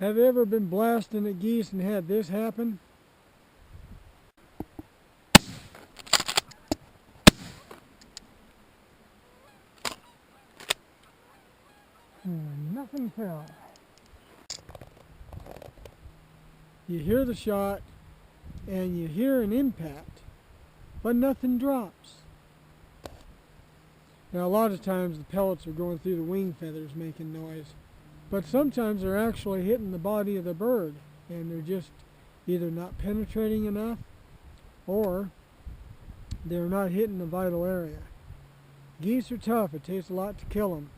Have you ever been blasting at geese and had this happen? Nothing fell. You hear the shot and you hear an impact, but nothing drops. Now a lot of times the pellets are going through the wing feathers making noise, but sometimes they're actually hitting the body of the bird and they're just either not penetrating enough or they're not hitting the vital area. Geese are tough. It takes a lot to kill them.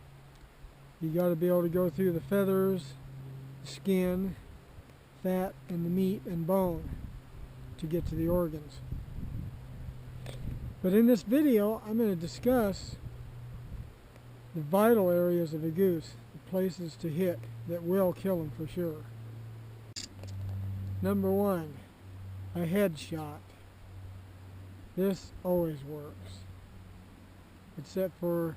You got to be able to go through the feathers, the skin, fat, and the meat and bone to get to the organs. But in this video, I'm going to discuss the vital areas of a goose, the places to hit that will kill them for sure. Number one, a headshot. This always works. Except for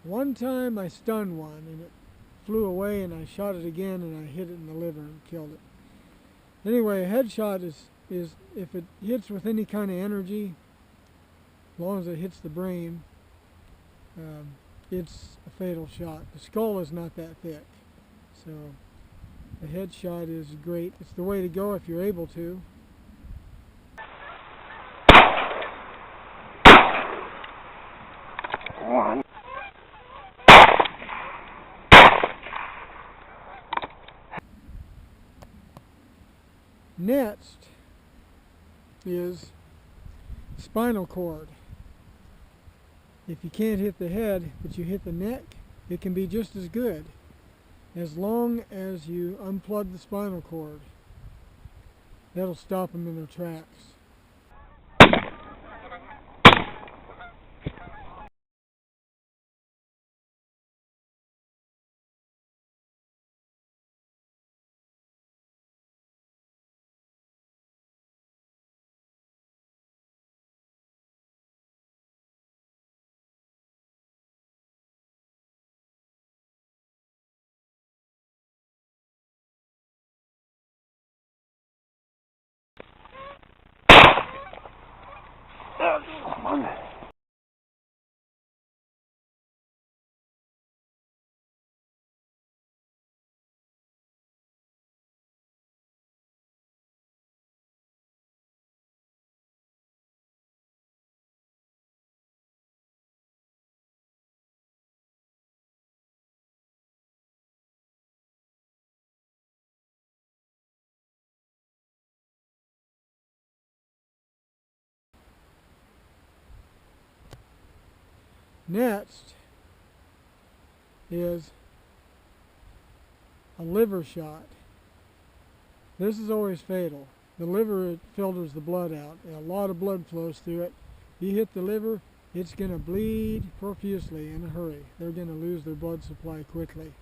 one time I stunned one and it flew away and I shot it again and I hit it in the liver and killed it. Anyway, a headshot is if it hits with any kind of energy, as long as it hits the brain, it's a fatal shot. The skull is not that thick, so a headshot is great. It's the way to go if you're able to. Next is spinal cord. If you can't hit the head, but you hit the neck, it can be just as good, as long as you unplug the spinal cord. That'll stop them in their tracks. Next is a liver shot. This is always fatal. The liver, it filters the blood out. A lot of blood flows through it. You hit the liver, it's going to bleed profusely in a hurry. They're going to lose their blood supply quickly.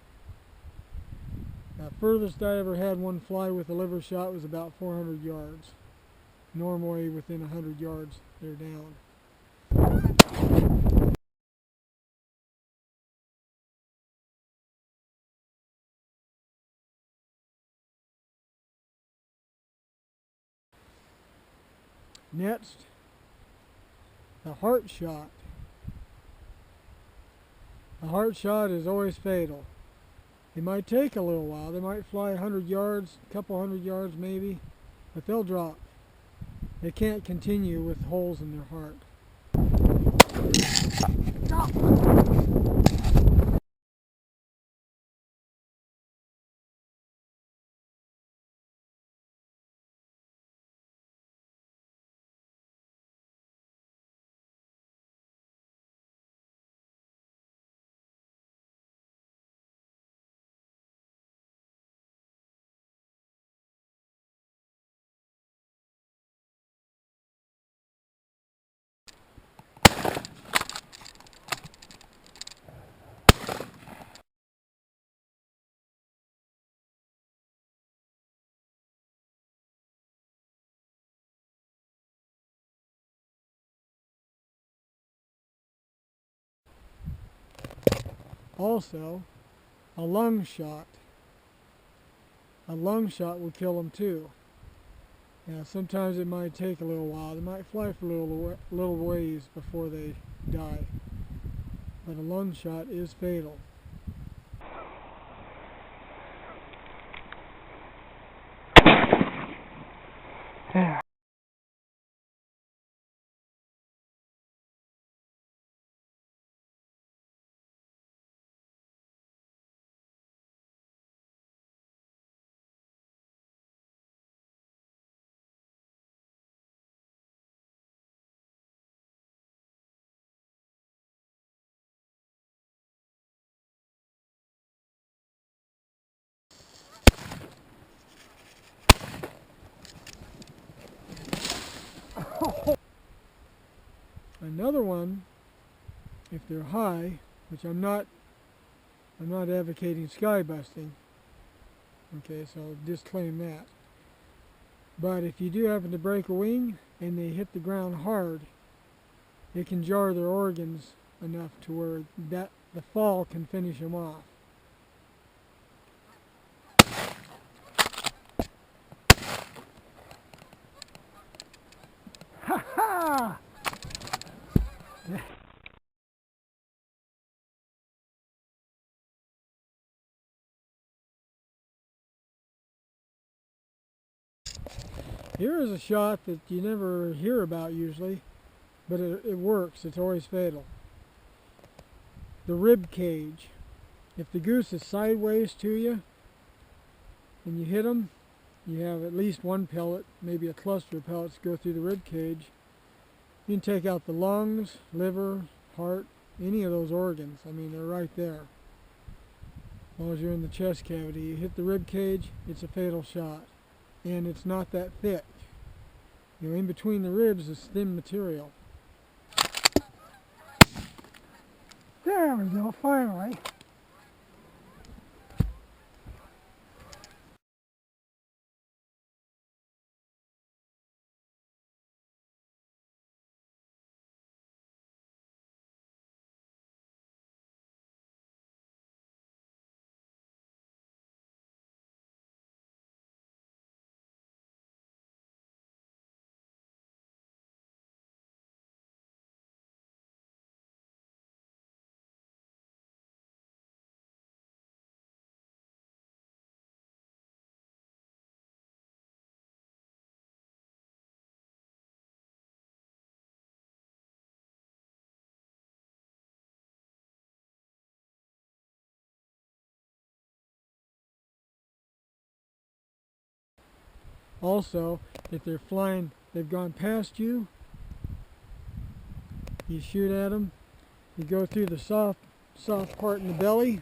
The furthest I ever had one fly with a liver shot was about 400 yards. Normally within 100 yards, they're down. Next, the heart shot. A heart shot is always fatal. It might take a little while. They might fly 100 yards, a couple hundred yards maybe, but they'll drop. They can't continue with holes in their heart. Stop. Also, a lung shot. a lung shot will kill them too. Now, sometimes it might take a little while. They might fly for a little ways before they die. But a lung shot is fatal. Yeah. Another one, if they're high, which I'm not advocating sky busting. Okay, so I'll disclaim that. But if you do happen to break a wing and they hit the ground hard, it can jar their organs enough to where the fall can finish them off. Ha ha! Here is a shot that you never hear about usually, but it works. It's always fatal. The rib cage. If the goose is sideways to you and you hit them, you have at least one pellet, maybe a cluster of pellets go through the rib cage. You can take out the lungs, liver, heart, any of those organs. I mean, they're right there. As long as you're in the chest cavity, you hit the rib cage, it's a fatal shot. And it's not that thick. You know, in between the ribs is thin material. There we go, finally. Also, if they're flying, they've gone past you, you shoot at them, you go through the soft part in the belly,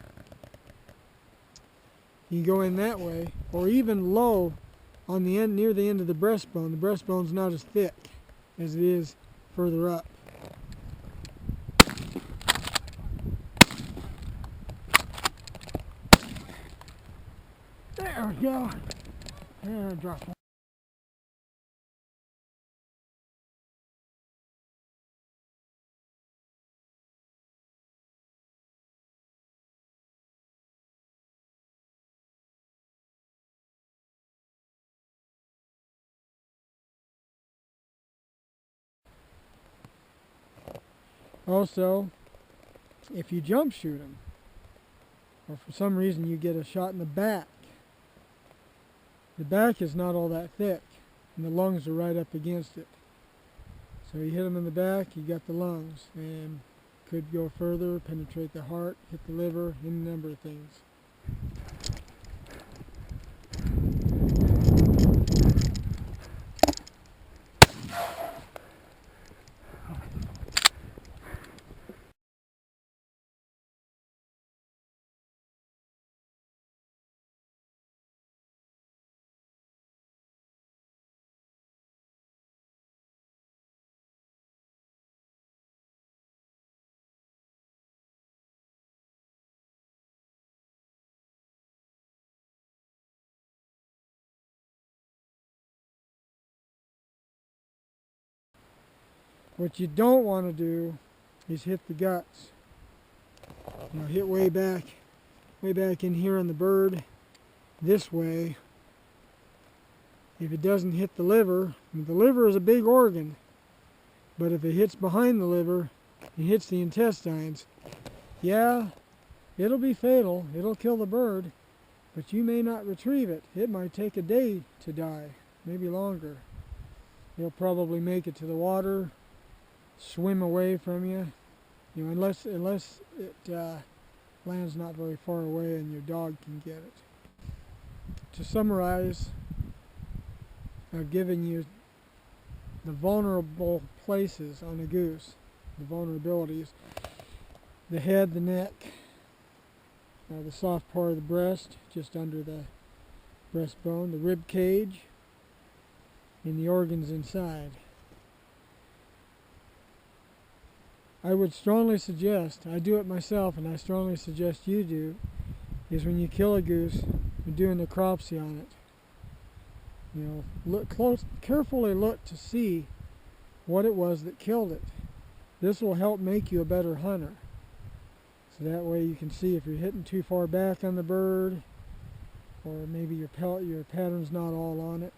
you can go in that way, or even low on the end, near the end of the breastbone. The breastbone's not as thick as it is further up. There we go. There, drop one. Also, if you jump shoot them, or for some reason you get a shot in the back is not all that thick, and the lungs are right up against it. So you hit them in the back, you got the lungs, and could go further, penetrate the heart, hit the liver, any number of things. What you don't want to do is hit the guts. You know, hit way back in here on the bird, this way, If it doesn't hit the liver is a big organ, but if it hits behind the liver, it hits the intestines, yeah, it'll be fatal. It'll kill the bird, but you may not retrieve it. It might take a day to die, maybe longer. You'll probably make it to the water, swim away from you, unless it lands not very far away and your dog can get it. To summarize, I've given you the vulnerable places on a goose, the vulnerabilities: the head, the neck, the soft part of the breast, just under the breastbone, the rib cage, and the organs inside. I would strongly suggest, I do it myself, and I strongly suggest you do, is when you kill a goose, you're doing a necropsy on it. Look close, carefully look to see what it was that killed it. This will help make you a better hunter. So that way you can see if you're hitting too far back on the bird, or maybe your pattern's not all on it.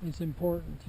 It's important.